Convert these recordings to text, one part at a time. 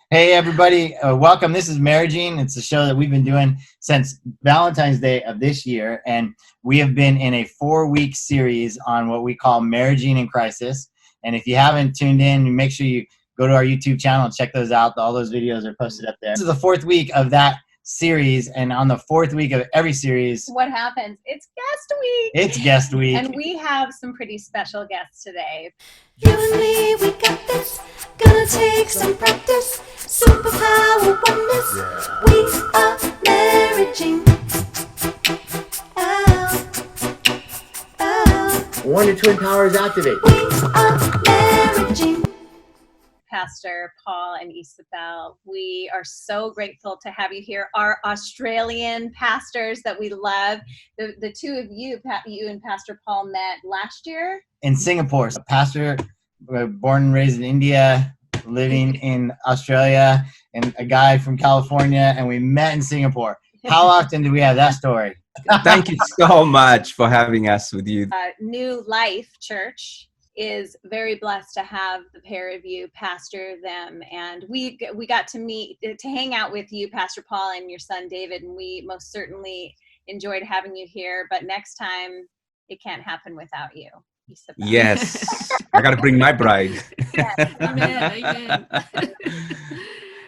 Hey, everybody. Welcome. This is Marriaging. It's a show that we've been doing since Valentine's Day of this year. And we have been in a 4-week series on what we call Marriaging in Crisis. And if you haven't tuned in, make sure you go to our YouTube channel and check those out. All those videos are posted up there. This is the 4th week of that series. And on the 4th week of every series, what happens? It's guest week. It's guest week. And we have some pretty special guests today. You and me, we got this. Gonna take some practice. Superpower oneness. We are marriaging. One to twin powers activate. We are marriaging. Pastor Paul and Esabel, we are so grateful to have you here. Our Australian pastors that we love. The two of you, you and Pastor Paul, met last year in Singapore. A pastor born and raised in India, living in Australia, and a guy from California, and we met in Singapore. How often do we have that story? Thank you so much for having us with you. New Life Church is very blessed to have the pair of you pastor them, and we got to hang out with you, Pastor Paul, and your son David, and we most certainly enjoyed having you here. But next time, it can't happen without you. Yes, I got to bring my bride. Yes. Amen.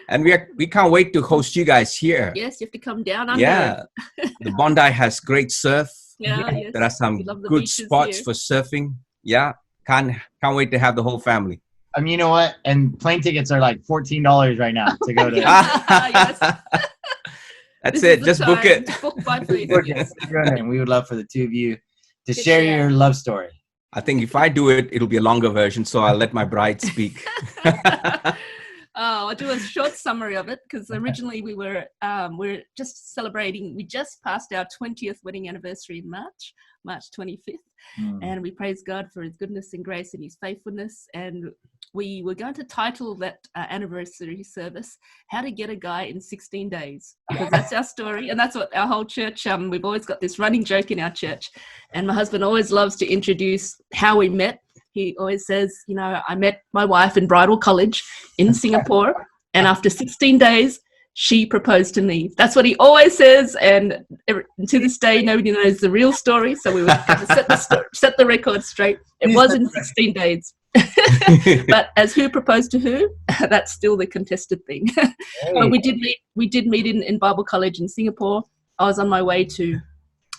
And we can't wait to host you guys here. Yes, you have to come down under. Yeah, the Bondi has great surf. Yeah, yes. There are some good spots here for surfing. Yeah, can't wait to have the whole family. You know what? And plane tickets are like $14 right now to go to. Yes. That's This it. is the Just book time. it. Book by plane. Yes. And we would love for the two of you to share your love story. I think if I do it, it'll be a longer version, so I'll let my bride speak. I'll do a short summary of it, because originally we're just celebrating. We just passed our 20th wedding anniversary in March 25th, and we praise God for His goodness and grace and His faithfulness. And we were going to title that anniversary service "How to Get a Guy in 16 Days," because that's our story, and that's what our whole church. We've always got this running joke in our church, and my husband always loves to introduce how we met. He always says, I met my wife in bridal college in Singapore, and after 16 days, she proposed to me. That's what he always says, and to this day, nobody knows the real story, so we would have to set the record straight. It was in 16 days. But as who proposed to who, that's still the contested thing. But we did meet in Bible college in Singapore. I was on my way to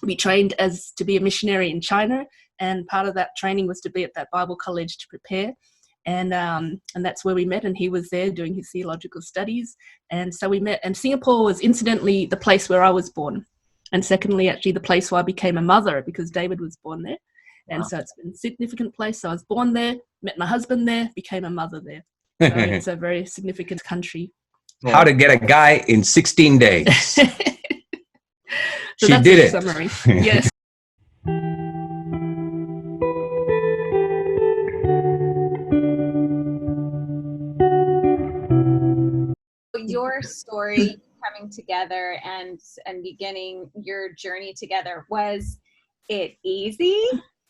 be trained to be a missionary in China, and part of that training was to be at that Bible college to prepare. And that's where we met, and he was there doing his theological studies. And so we met, and Singapore was incidentally the place where I was born. And secondly, actually the place where I became a mother, because David was born there. And so it's been a significant place. So I was born there, met my husband there, became a mother there. So it's a very significant country. How to get a guy in 16 days. So She that's did a it. Summary. Yes. Your story coming together and beginning your journey together, was it easy,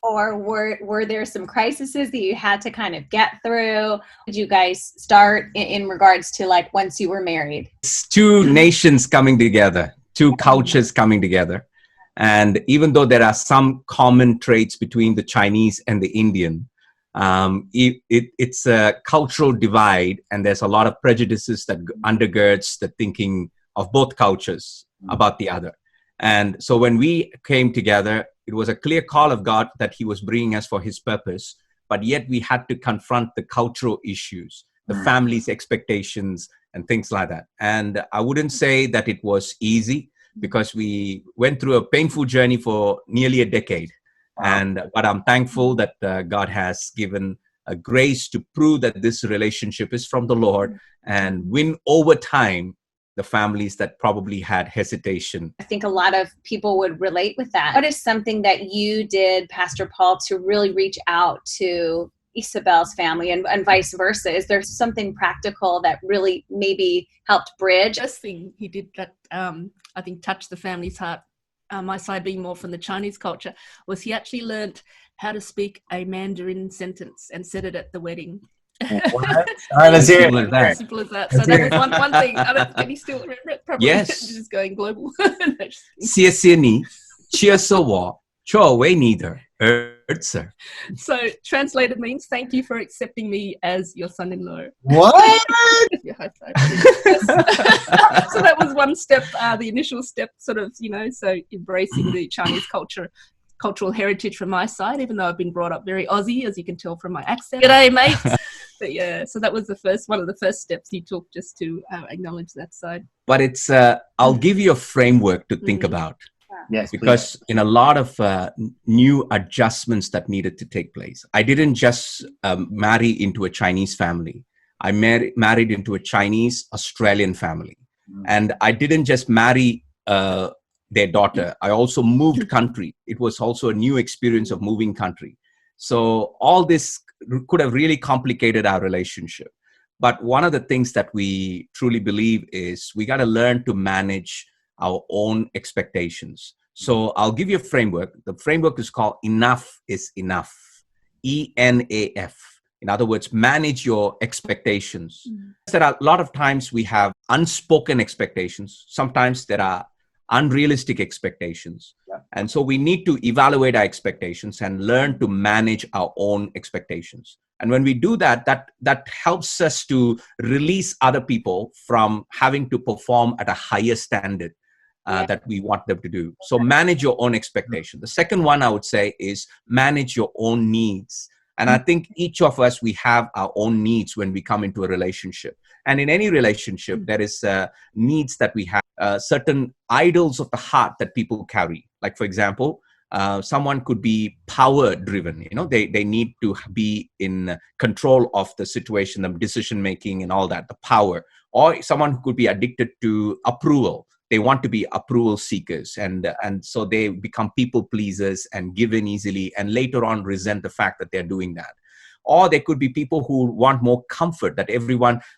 or were there some crises that you had to kind of get through? Did you guys start in regards to like once you were married? It's two nations coming together, two cultures coming together. And even though there are some common traits between the Chinese and the Indian, it's a cultural divide, and there's a lot of prejudices that undergirds the thinking of both cultures about the other. And so when we came together, it was a clear call of God that He was bringing us for His purpose, but yet we had to confront the cultural issues, the family's expectations, and things like that. And I wouldn't say that it was easy, because we went through a painful journey for nearly a decade. But I'm thankful that God has given a grace to prove that this relationship is from the Lord, and win over time the families that probably had hesitation. I think a lot of people would relate with that. What is something that you did, Pastor Paul, to really reach out to Esabel's family and vice versa? Is there something practical that really maybe helped bridge? First thing he did that I think touched the family's heart, my side being more from the Chinese culture, was he actually learned how to speak a Mandarin sentence and said it at the wedding. What? All right, let's hear Simple it. as that. Simple as that. So that was one thing. Can you still remember it? Probably. Yes. Just going global. No, just kidding. 谢谢你，接受我作为你的儿子。 So translated means thank you for accepting me as your son-in-law. What? Yeah, high five. Yes. So that was one step, the initial step, sort of, so embracing the Chinese cultural heritage from my side, even though I've been brought up very Aussie, as you can tell from my accent. G'day, mate. But yeah, so that was one of the first steps you took, just to acknowledge that side. But it's, I'll give you a framework to think about. Yes, Because in a lot of new adjustments that needed to take place, I didn't just marry into a Chinese family. I married into a Chinese Australian family. And I didn't just marry their daughter. I also moved country. It was also a new experience of moving country. So all this could have really complicated our relationship. But one of the things that we truly believe is we got to learn to manage our own expectations. So I'll give you a framework. The framework is called Enough is Enough. ENAF. In other words, manage your expectations. There are a lot of times we have unspoken expectations. Sometimes there are unrealistic expectations. And so we need to evaluate our expectations and learn to manage our own expectations. And when we do that, that helps us to release other people from having to perform at a higher standard that we want them to do. So manage your own expectation. The second one I would say is manage your own needs. And I think each of us, we have our own needs when we come into a relationship. And in any relationship, there is needs that we have, certain idols of the heart that people carry. Like, for example, someone could be power driven. They need to be in control of the situation, the decision making and all that, the power. Or someone who could be addicted to approval. They want to be approval seekers, and so they become people pleasers and give in easily, and later on resent the fact that they're doing that. Or there could be people who want more comfort, that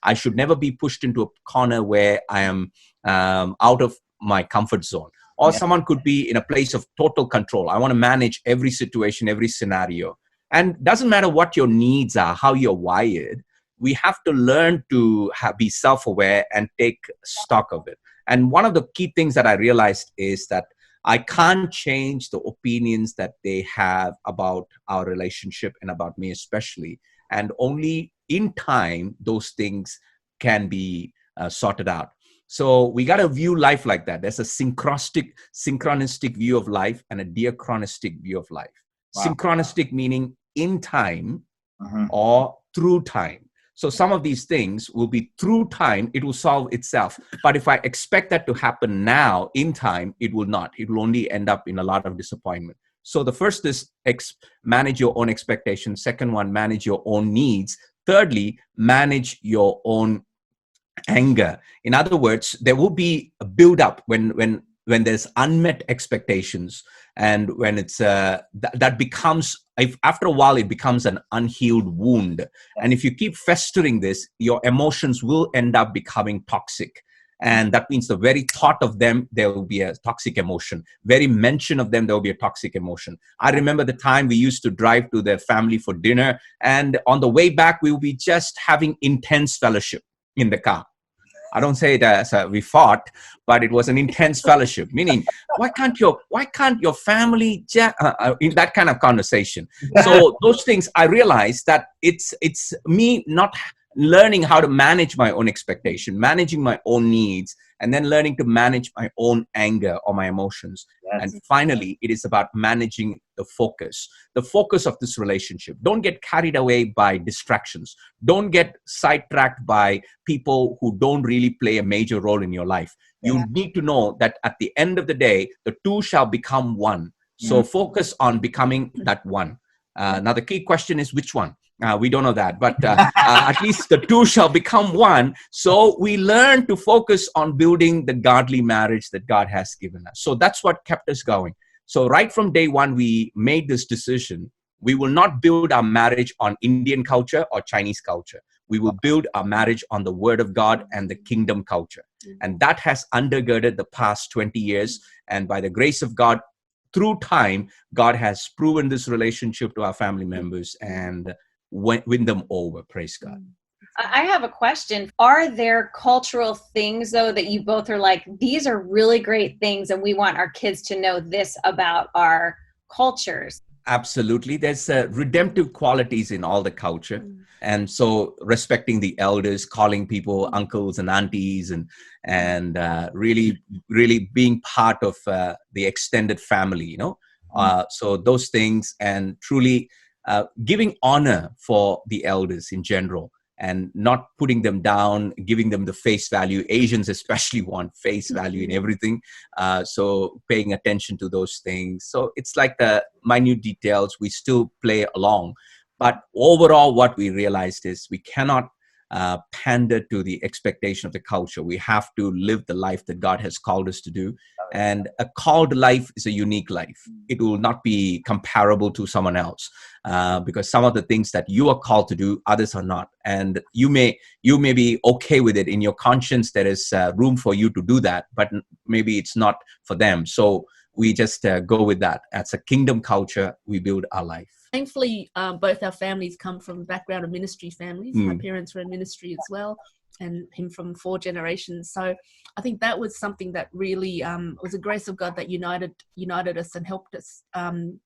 I should never be pushed into a corner where I am out of my comfort zone. Or someone could be in a place of total control. I want to manage every situation, every scenario. And it doesn't matter what your needs are, how you're wired, we have to learn to be self-aware and take stock of it. And one of the key things that I realized is that I can't change the opinions that they have about our relationship and about me especially. And only in time, those things can be sorted out. So we got to view life like that. There's a synchronistic view of life and a diachronistic view of life. Wow. Synchronistic meaning in time or through time. So some of these things will be through time, it will solve itself. But if I expect that to happen now in time, it will not. It will only end up in a lot of disappointment. So the first is manage your own expectations. Second one, manage your own needs. Thirdly, manage your own anger. In other words, there will be a build-up when there's unmet expectations, and when it's that becomes, after a while, it becomes an unhealed wound. And if you keep festering this, your emotions will end up becoming toxic. And that means the very thought of them, there will be a toxic emotion. Very mention of them, there will be a toxic emotion. I remember the time we used to drive to their family for dinner, and on the way back, we will be just having intense fellowship in the car. I don't say that we fought, but it was an intense fellowship. Meaning, why can't your family in that kind of conversation? So those things, I realized that it's me not learning how to manage my own expectation, managing my own needs, and then learning to manage my own anger or my emotions. Yes. And finally, it is about managing the focus of this relationship. Don't get carried away by distractions. Don't get sidetracked by people who don't really play a major role in your life. You need to know that at the end of the day, the two shall become one. So focus on becoming that one. Now, the key question is which one? We don't know that, but at least the two shall become one. So we learn to focus on building the godly marriage that God has given us. So that's what kept us going. So right from day one, we made this decision. We will not build our marriage on Indian culture or Chinese culture. We will build our marriage on the word of God and the kingdom culture. And that has undergirded the past 20 years. And by the grace of God, through time, God has proven this relationship to our family members. And win them over. Praise God. I have a question. Are there cultural things, though, that you both are like, these are really great things and we want our kids to know this about our cultures? Absolutely. There's redemptive qualities in all the culture. And so respecting the elders, calling people uncles and aunties, and really being part of the extended family, you know. So those things, and truly giving honor for the elders in general, and not putting them down, giving them the face value. Asians especially want face value in everything. So paying attention to those things. So it's like the minute details, we still play along. But overall, what we realized is we cannot pander to the expectation of the culture. We have to live the life that God has called us to do. And a called life is a unique life. It will not be comparable to someone else, because some of the things that you are called to do, others are not. And you may be okay with it. In your conscience, there is room for you to do that, but maybe it's not for them. So we just go with that. As a kingdom culture, we build our life. Thankfully, both our families come from a background of ministry families. My parents were in ministry as well, and him from 4 generations. So I think that was something that really was a grace of God that united us and helped us. It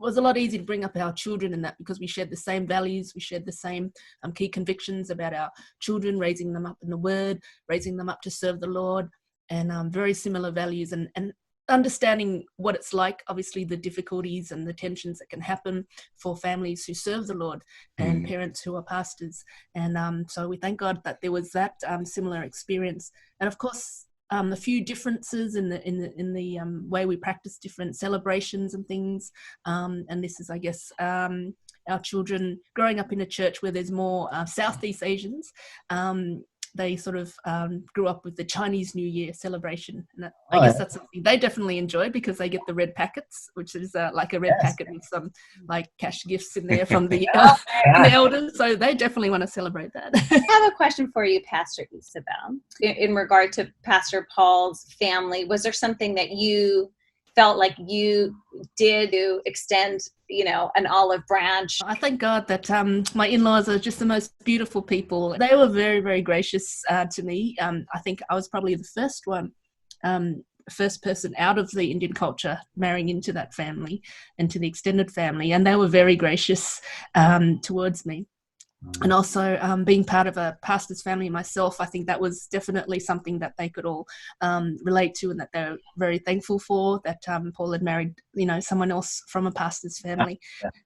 was a lot easier to bring up our children in that, because we shared the same values, we shared the same key convictions about our children, raising them up in the Word, raising them up to serve the Lord, and very similar values, and understanding what it's like, obviously the difficulties and the tensions that can happen for families who serve the Lord and parents who are pastors. And so we thank God that there was that similar experience. And of course, a few differences in the way we practice different celebrations and things. And this is, I guess, our children growing up in a church where there's more Southeast Asians. They sort of grew up with the Chinese New Year celebration. And I guess that's something they definitely enjoy, because they get the red packets, which is like a red packet with some like cash gifts in there from the elders. So they definitely want to celebrate that. I have a question for you, Pastor Esabel, in regard to Pastor Paul's family. Was there something that you felt like you did to extend, an olive branch? I thank God that my in-laws are just the most beautiful people. They were very, very gracious to me. I think I was probably the first person out of the Indian culture marrying into that family and to the extended family. And they were very gracious towards me. And also being part of a pastor's family myself, I think that was definitely something that they could all relate to, and that they're very thankful for, that Paul had married, someone else from a pastor's family.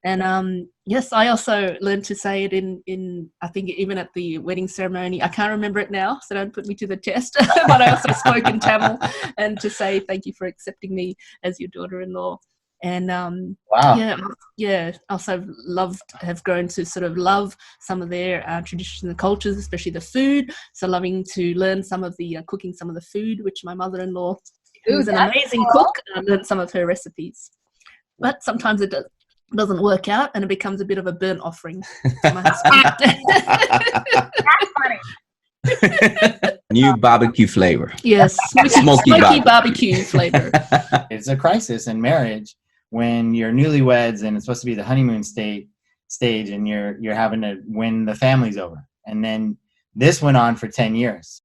And yes, I also learned to say it in I think even at the wedding ceremony. I can't remember it now, so don't put me to the test. But I also spoke in Tamil, and to say thank you for accepting me as your daughter-in-law. And also have grown to sort of love some of their traditions and cultures, especially the food. So loving to learn some of the cooking, some of the food, which my mother-in-law, who was an amazing cook, learned some of her recipes. But sometimes it doesn't work out, and it becomes a bit of a burnt offering to my husband. That's funny. New barbecue flavor. Yes, smoky barbecue flavor. It's a crisis in marriage when you're newlyweds and it's supposed to be the honeymoon stage, and you're having to win the families over. And then this went on for 10 years.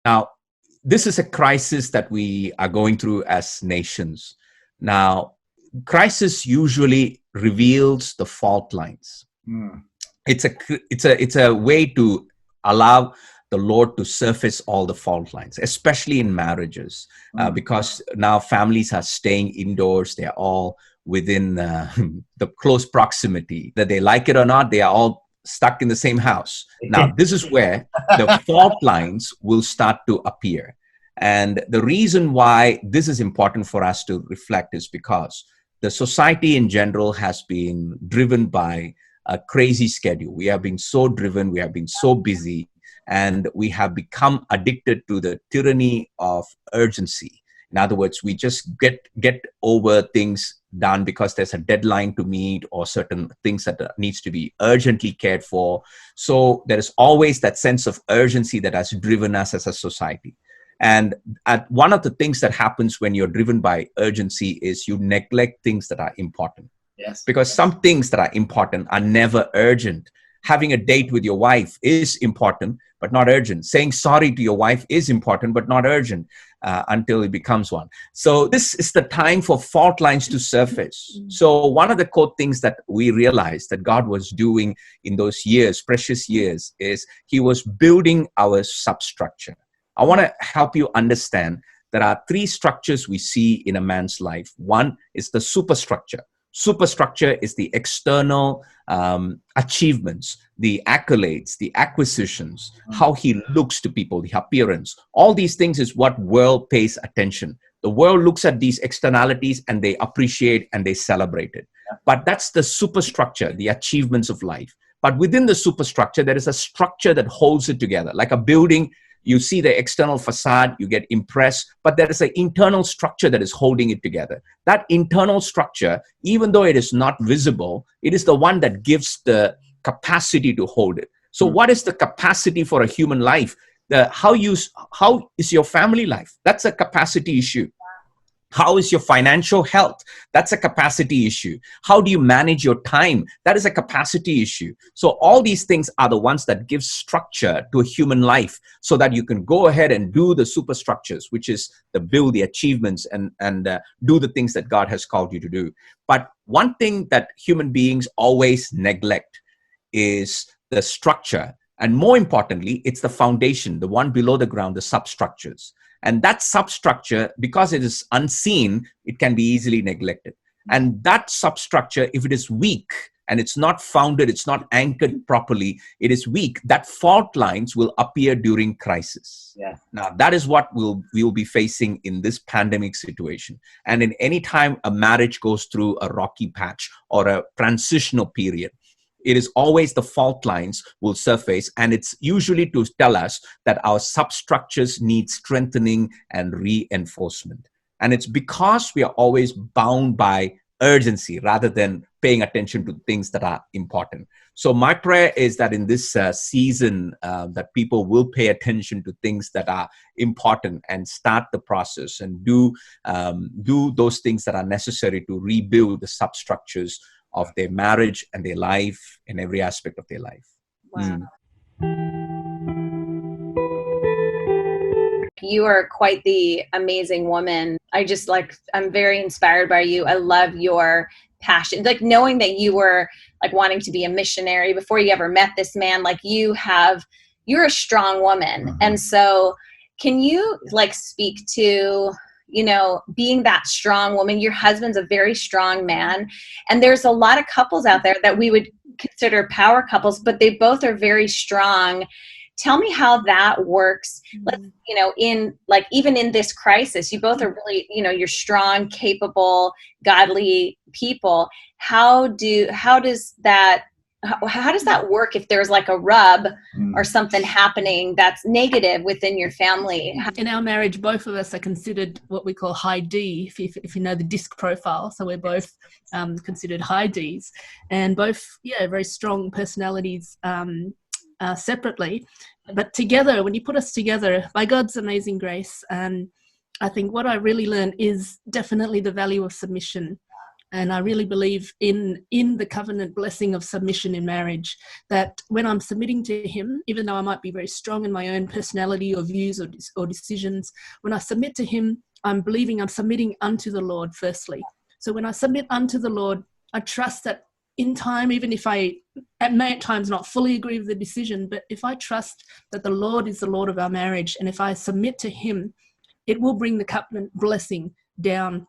Now, this is a crisis that we are going through as nations. Now, crisis usually reveals the fault lines. It's a way to allow the Lord to surface all the fault lines, especially in marriages, because now families are staying indoors. They're all within the close proximity. That they like it or not, they are all stuck in the same house. Now, this is where the fault lines will start to appear. And the reason why this is important for us to reflect is because the society in general has been driven by a crazy schedule. We have been so driven, we have been so busy, and we have become addicted to the tyranny of urgency. In other words, we just get over things done because there's a deadline to meet, or certain things that needs to be urgently cared for. So there is always that sense of urgency that has driven us as a society. And one of the things that happens when you're driven by urgency is you neglect things that are important. Yes. Because some things that are important are never urgent. Having a date with your wife is important, but not urgent. Saying sorry to your wife is important, but not urgent until it becomes one. So this is the time for fault lines to surface. So one of the core things that we realized that God was doing in those years, precious years, is he was building our substructure. I want to help you understand there are three structures we see in a man's life. One is the superstructure. Superstructure is the external achievements, the accolades, the acquisitions, how he looks to people, the appearance. All these things is what world pays attention. The world looks at these externalities and they appreciate and they celebrate it. But that's the superstructure, the achievements of life. But within the superstructure, there is a structure that holds it together. Like a building, you see the external facade, you get impressed, but there is an internal structure that is holding it together. That internal structure, even though it is not visible, it is the one that gives the capacity to hold it. So what is the capacity for a human life? How is your family life? That's a capacity issue. How is your financial health? That's a capacity issue. How do you manage your time? That is a capacity issue. So all these things are the ones that give structure to a human life so that you can go ahead and do the superstructures, which is the build, the achievements, and do the things that God has called you to do. But one thing that human beings always neglect is the structure. And more importantly, it's the foundation, the one below the ground, the substructures. And that substructure, because it is unseen, it can be easily neglected. And that substructure, if it is weak and it's not founded, it's not anchored properly, it is weak, that fault lines will appear during crisis. Yeah. Now, that is what we will be facing in this pandemic situation. And in any time a marriage goes through a rocky patch or a transitional period, it is always the fault lines will surface, and it's usually to tell us that our substructures need strengthening and reinforcement. And it's because we are always bound by urgency rather than paying attention to things that are important. So my prayer is that in this season, that people will pay attention to things that are important and start the process and do those things that are necessary to rebuild the substructures of their marriage and their life and every aspect of their life. Wow. You are quite the amazing woman. I'm very inspired by you. I love your passion. Like knowing that you were like wanting to be a missionary before you ever met this man, like you're a strong woman. And so can you like speak to, being that strong woman? Your husband's a very strong man. And there's a lot of couples out there that we would consider power couples, but they both are very strong. Tell me how that works. Even in this crisis, you both are really, you're strong, capable, godly people. How does that work if there's like a rub or something happening that's negative within your family? In our marriage, both of us are considered what we call high D, if you know the disc profile. So we're both considered high Ds, and both, very strong personalities separately. But together, when you put us together, by God's amazing grace, I think what I really learned is definitely the value of submission. And I really believe in the covenant blessing of submission in marriage, that when I'm submitting to him, even though I might be very strong in my own personality or views or decisions, when I submit to him, I'm believing I'm submitting unto the Lord firstly. So when I submit unto the Lord, I trust that in time, even if I may at times not fully agree with the decision, but if I trust that the Lord is the Lord of our marriage, and if I submit to him, it will bring the covenant blessing down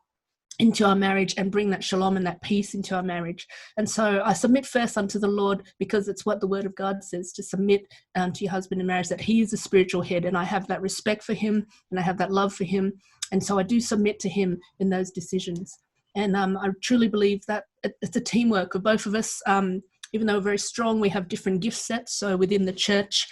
into our marriage and bring that shalom and that peace into our marriage. And so I submit first unto the Lord, because it's what the word of God says, to submit to your husband in marriage, that he is the spiritual head, and I have that respect for him and I have that love for him. And so I do submit to him in those decisions. And I truly believe that it's a teamwork of both of us. Even though we're very strong, we have different gift sets. So within the church,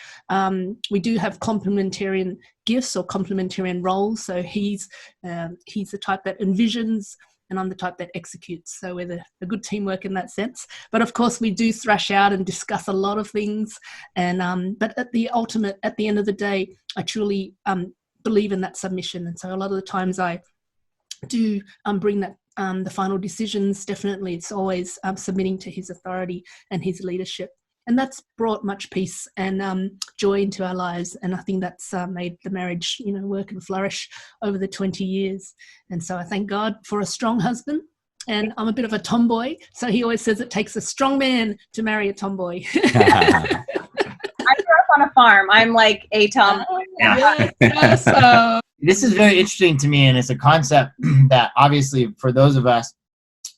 we do have complementarian gifts or complementarian roles. So he's the type that envisions, and I'm the type that executes. So we're a good teamwork in that sense. But of course, we do thrash out and discuss a lot of things. And but at the end of the day, I truly believe in that submission. And so a lot of the times I do bring that the final decisions. Definitely, it's always submitting to his authority and his leadership. And that's brought much peace and joy into our lives. And I think that's made the marriage, work and flourish over the 20 years. And so I thank God for a strong husband. And I'm a bit of a tomboy. So he always says it takes a strong man to marry a tomboy. I grew up on a farm. I'm like a tomboy. Yes. This is very interesting to me, and it's a concept that obviously for those of us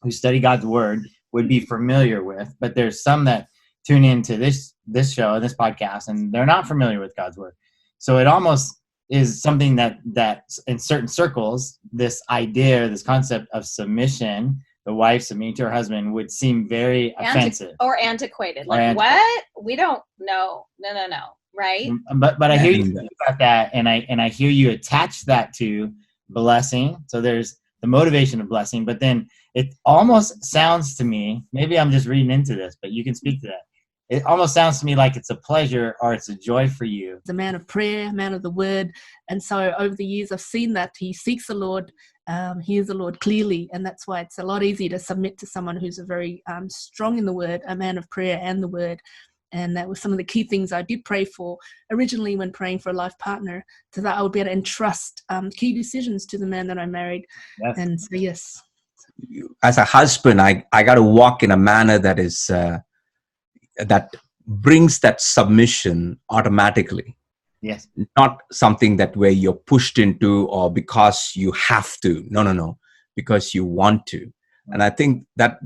who study God's word would be familiar with, but there's some that tune into this show, this podcast, and they're not familiar with God's word. So it almost is something that in certain circles, this idea, this concept of submission, the wife submitting to her husband, would seem very offensive or antiquated. Like, what? We don't know. No. Right? But I hear you think about that, and I hear you attach that to blessing. So there's the motivation of blessing, but then it almost sounds to me, maybe I'm just reading into this, but you can speak to that. It almost sounds to me like it's a pleasure or it's a joy for you. The man of prayer, man of the word. And so over the years, I've seen that he seeks the Lord, hears the Lord clearly. And that's why it's a lot easier to submit to someone who's a very strong in the word, a man of prayer and the word. And that was some of the key things I did pray for originally when praying for a life partner, so that I would be able to entrust key decisions to the man that I married. Yes. And so, yes. As a husband, I got to walk in a manner that is that brings that submission automatically. Yes. Not something that where you're pushed into or because you have to. No. Because you want to. And I think that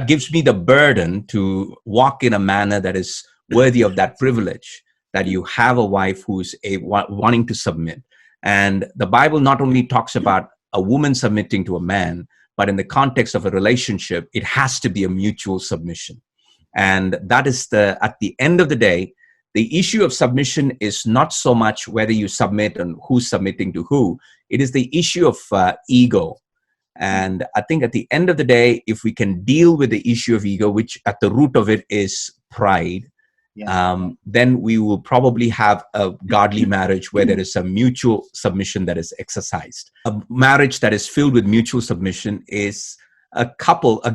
gives me the burden to walk in a manner that is worthy of that privilege, that you have a wife who's wanting to submit. And the Bible not only talks about a woman submitting to a man, but in the context of a relationship, it has to be a mutual submission. And that is at the end of the day, the issue of submission is not so much whether you submit and who's submitting to who. It is the issue of ego. And I think at the end of the day, if we can deal with the issue of ego, which at the root of it is pride, then we will probably have a godly marriage where there is a mutual submission that is exercised. A marriage that is filled with mutual submission is a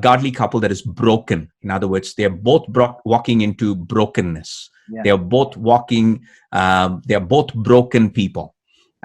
godly couple that is broken. In other words, they're both walking into brokenness. Yeah. They're both broken people.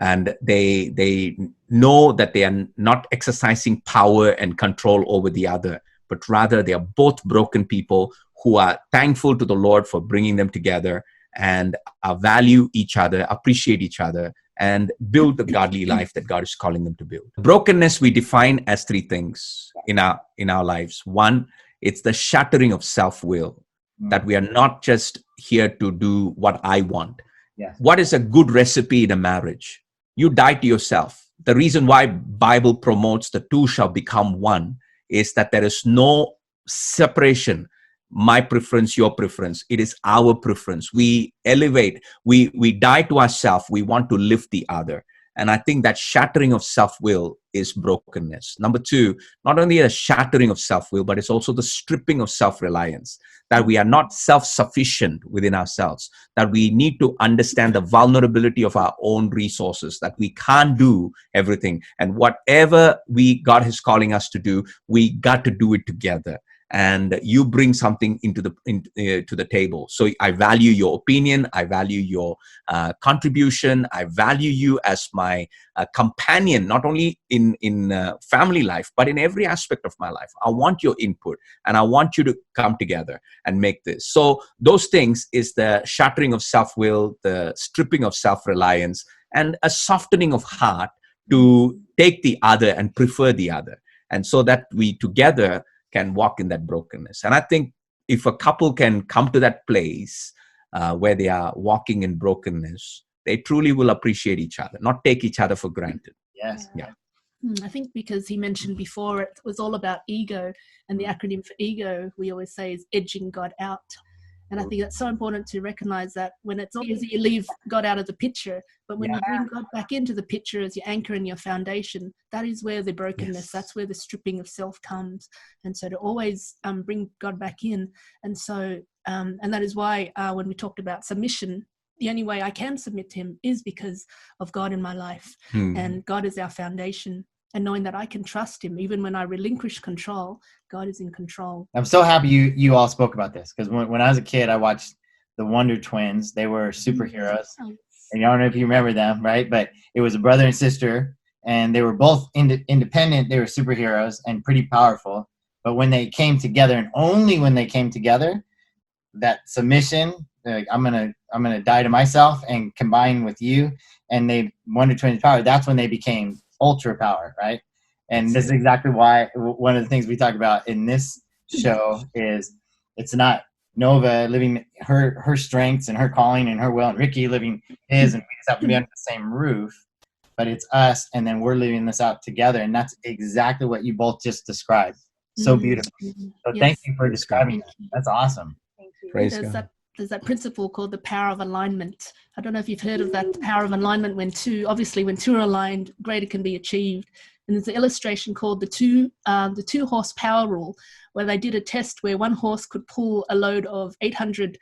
And they know that they are not exercising power and control over the other, but rather they are both broken people who are thankful to the Lord for bringing them together and value each other, appreciate each other, and build the godly life that God is calling them to build. Brokenness we define as three things in our lives. One, it's the shattering of self-will, that we are not just here to do what I want. Yes. What is a good recipe in a marriage? You die to yourself. The reason why Bible promotes the two shall become one is that there is no separation. My preference, your preference. It is our preference. We elevate. We die to ourselves. We want to lift the other. And I think that shattering of self-will is brokenness. Number two, not only a shattering of self-will, but it's also the stripping of self-reliance, that we are not self-sufficient within ourselves, that we need to understand the vulnerability of our own resources, that we can't do everything. And whatever God is calling us to do, we got to do it together. And you bring something to the table. So I value your opinion. I value your contribution. I value you as my companion, not only in family life, but in every aspect of my life. I want your input, and I want you to come together and make this. So those things is the shattering of self-will, the stripping of self-reliance, and a softening of heart to take the other and prefer the other. And so that we together can walk in that brokenness. And I think if a couple can come to that place where they are walking in brokenness, they truly will appreciate each other, not take each other for granted. Yes. Yeah. I think because he mentioned before, it was all about ego, and the acronym for ego, we always say, is edging God out. And I think that's so important to recognize that when it's easy, you leave God out of the picture, but when you bring God back into the picture as your anchor and your foundation, that is where the brokenness, that's where the stripping of self comes. And so to always bring God back in. And so, and that is why when we talked about submission, the only way I can submit to him is because of God in my life. And God is our foundation. And knowing that I can trust him, even when I relinquish control, God is in control. I'm so happy you all spoke about this, because when I was a kid, I watched the Wonder Twins. They were superheroes. And I don't know if you remember them, right? But it was a brother and sister, and they were both independent. They were superheroes and pretty powerful. But when they came together, and only when they came together, that submission, like, I'm gonna die to myself and combine with you, and they Wonder Twins power. That's when they became ultra power, right? And this is exactly why one of the things we talk about in this show is it's not Nova living her strengths and her calling and her will, and Ricky living his, and we just have to be under the same roof, but it's us, and then we're living this out together. And that's exactly what you both just described so beautifully. So thank you for describing that. That's awesome. Thank you. Praise God. There's that principle called the power of alignment. I don't know if you've heard of that power of alignment. When two are aligned, greater can be achieved. And there's an illustration called the two horse power rule, where they did a test where one horse could pull a load of 800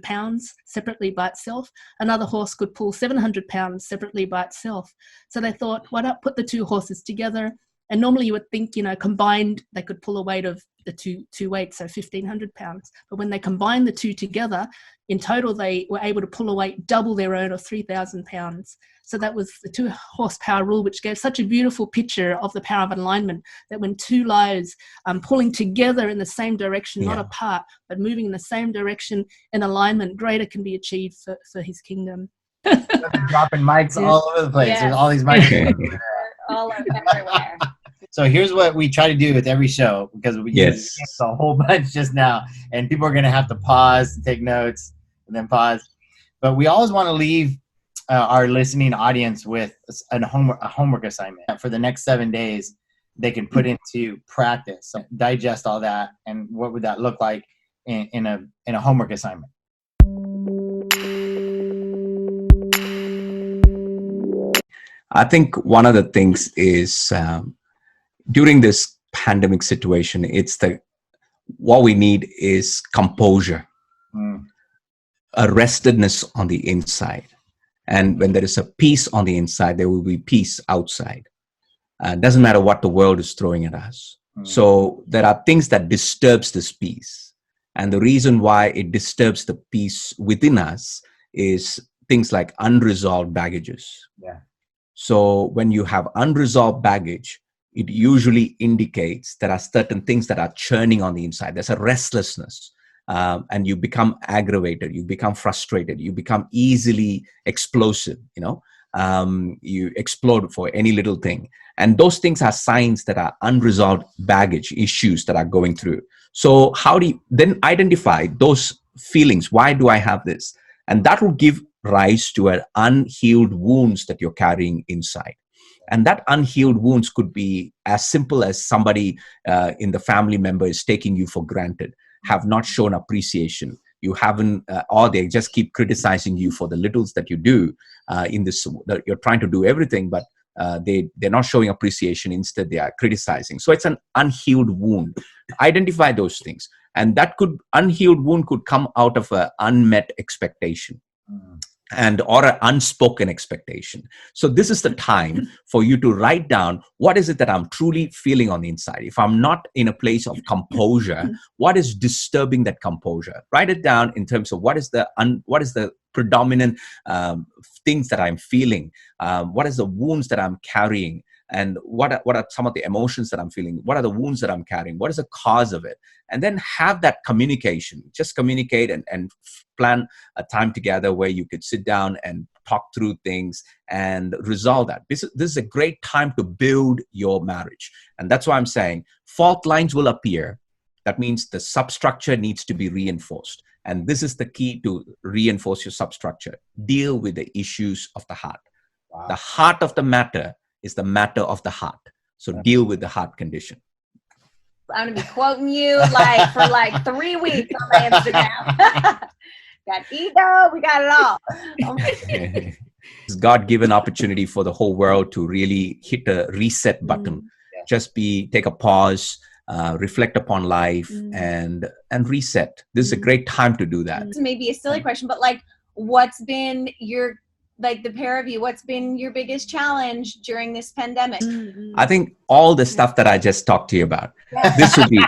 pounds separately by itself. Another horse could pull 700 pounds separately by itself. So they thought, why not put the two horses together? And normally you would think, combined, they could pull a weight of the two weights, so 1,500 pounds. But when they combined the two together, in total, they were able to pull a weight double their own, of 3,000 pounds. So that was the 2 horsepower rule, which gave such a beautiful picture of the power of alignment, that when two lives pulling together in the same direction, not apart, but moving in the same direction in alignment, greater can be achieved for his kingdom. Dropping mics all over the place. Yes. There's all these mics. All everywhere. So here's what we try to do with every show, because we Yes. used a whole bunch just now, and people are going to have to pause, take notes, and then pause. But we always want to leave our listening audience with a homework assignment for the next 7 days. They can put into practice, so digest all that, and what would that look like in a homework assignment? I think one of the things is during this pandemic situation, what we need is composure, a restedness on the inside. And when there is a peace on the inside, there will be peace outside. Doesn't matter what the world is throwing at us. So there are things that disturbs this peace. And the reason why it disturbs the peace within us is things like unresolved baggages. Yeah. So when you have unresolved baggage, it usually indicates there are certain things that are churning on the inside. There's a restlessness, and you become aggravated, you become frustrated, you become easily explosive, you explode for any little thing. And those things are signs that are unresolved baggage issues that are going through. So how do you then identify those feelings? Why do I have this? And that will give rise to an unhealed wounds that you're carrying inside. And that unhealed wounds could be as simple as somebody in the family member is taking you for granted, have not shown appreciation. You haven't, or they just keep criticizing you for the littles that you do in this. You're trying to do everything, but they're not showing appreciation. Instead, they are criticizing. So it's an unhealed wound. Identify those things. And that unhealed wound could come out of an unmet expectation. Or an unspoken expectation. So this is the time for you to write down, what is it that I'm truly feeling on the inside? If I'm not in a place of composure, what is disturbing that composure? Write it down in terms of what is the predominant things that I'm feeling? What is the wounds that I'm carrying? And what are some of the emotions that I'm feeling? What are the wounds that I'm carrying? What is the cause of it? And then have that communication. Just communicate and plan a time together where you could sit down and talk through things and resolve that. This is a great time to build your marriage. And that's why I'm saying fault lines will appear. That means the substructure needs to be reinforced. And this is the key to reinforce your substructure. Deal with the issues of the heart. Wow. The heart of the matter is the matter of the heart. So deal with the heart condition. I'm going to be quoting you for 3 weeks on my Instagram. Got ego, we got it all. It's God-given opportunity for the whole world to really hit a reset button. Just take a pause, reflect upon life and reset. This is a great time to do that. This may be a silly question, but what's been your, like the pair of you, what's been your biggest challenge during this pandemic? I think all the stuff that I just talked to you about, Yeah. this will be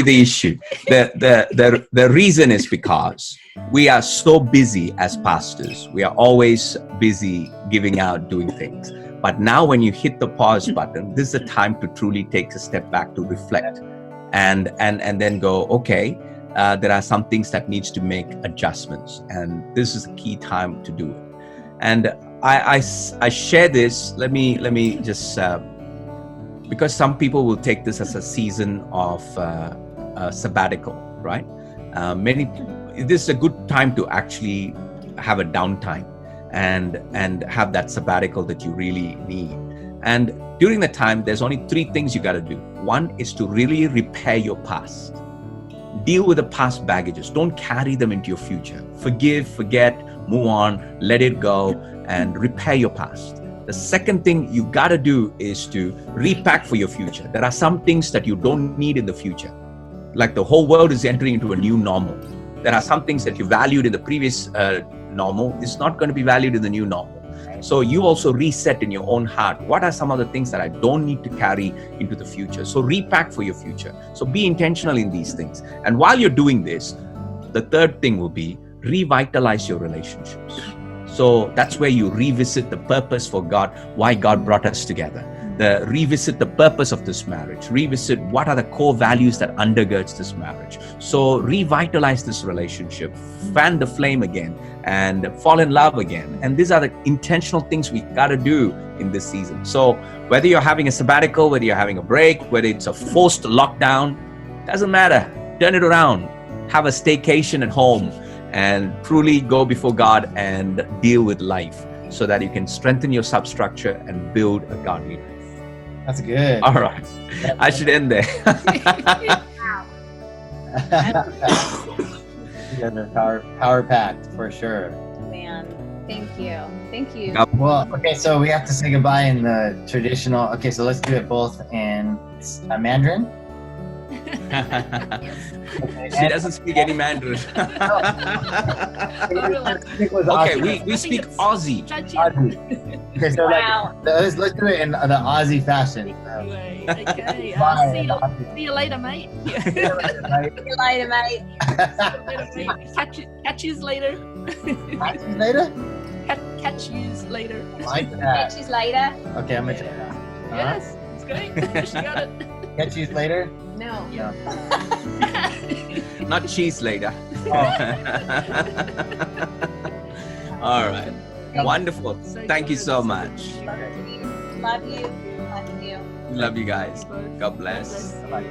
the issue. The reason is because we are so busy as pastors. We are always busy giving out, doing things. But now when you hit the pause button, this is the time to truly take a step back, to reflect and then go, okay, there are some things that needs to make adjustments, and this is a key time to do it. And I share this. Let me just because some people will take this as a season of sabbatical, right? This is a good time to actually have a downtime and have that sabbatical that you really need. And during the time, there's only 3 things you got to do. One is to really repair your past. Deal with the past baggages. Don't carry them into your future. Forgive, forget, move on, let it go, and repair your past. The second thing you got to do is to repack for your future. There are some things that you don't need in the future. Like the whole world is entering into a new normal. There are some things that you valued in the previous normal. It's not going to be valued in the new normal. So you also reset in your own heart. What are some of the things that I don't need to carry into the future? So repack for your future. So be intentional in these things. And while you're doing this, the third thing will be revitalize your relationships. So that's where you revisit the purpose for God, why God brought us together. Revisit the purpose of this marriage. Revisit what are the core values that undergirds this marriage. So revitalize this relationship, fan the flame again, and fall in love again. And these are the intentional things we got to do in this season. So whether you're having a sabbatical, whether you're having a break, whether it's a forced lockdown, doesn't matter. Turn it around. Have a staycation at home and truly go before God and deal with life so that you can strengthen your substructure and build a godly life. That's good. All right. I should end there. You guys are power packed for sure. Man, thank you. Thank you. Well, okay, so we have to say goodbye in the traditional. Okay, so let's do it both in Mandarin. Okay, She doesn't speak any Mandarin. Okay, we speak Aussie. Okay, so Wow. let's do it in the Aussie fashion. Okay, Bye. see you later, mate. See you later, mate. Catch yous later. Catch you later? Catch yous later. Like that. Catch you later. Okay, I'm gonna check it out. Yes, it's great. She got it. Catch you later? No. No. Not cheese later. Oh. All right. Wonderful. So Thank you good. so much. Love you. Love you. Love you guys. God bless. Bye.